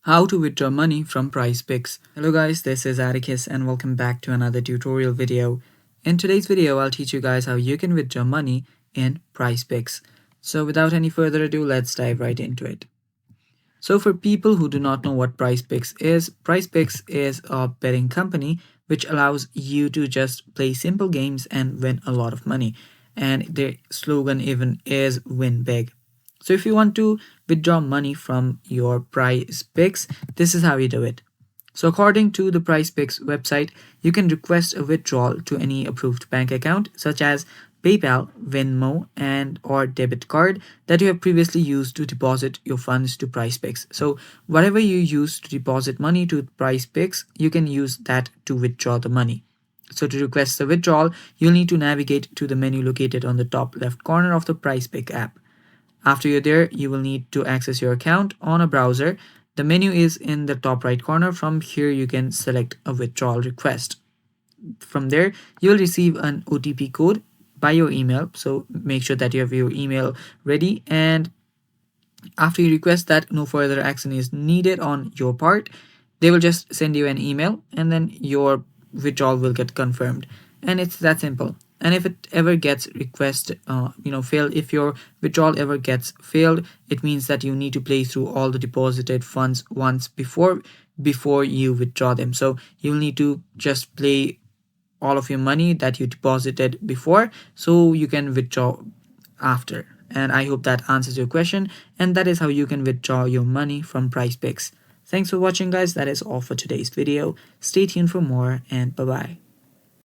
How to withdraw money from Prizepicks. Hello guys, this is Atticus and welcome back to another tutorial video. In today's video, I'll teach you guys how you can withdraw money in Prizepicks. So without any further ado, let's dive right into it. So for people who do not know what Prizepicks is a betting company which allows you to just play simple games and win a lot of money. And their slogan even is win big. So if you want to withdraw money from your Prizepicks, this is how you do it. So according to the Prizepicks website, you can request a withdrawal to any approved bank account such as PayPal, Venmo, and or debit card that you have previously used to deposit your funds to Prizepicks. So whatever you use to deposit money to Prizepicks, you can use that to withdraw the money. So to request the withdrawal, you'll need to navigate to the menu located on the top left corner of the Prizepick app. After you're there, you will need to access your account on a browser. The menu is in the top right corner. From here, you can select a withdrawal request. From there, you'll receive an OTP code by your email. So make sure that you have your email ready. And after you request that, no further action is needed on your part. They will just send you an email and then your withdrawal will get confirmed. And it's that simple. And if it ever gets failed, if your withdrawal ever gets failed, it means that you need to play through all the deposited funds once before you withdraw them. So you'll need to just play all of your money that you deposited before so you can withdraw after. And I hope that answers your question, and that is how you can withdraw your money from Prizepicks. Thanks for watching guys, that is all for today's video. Stay tuned for more and bye bye.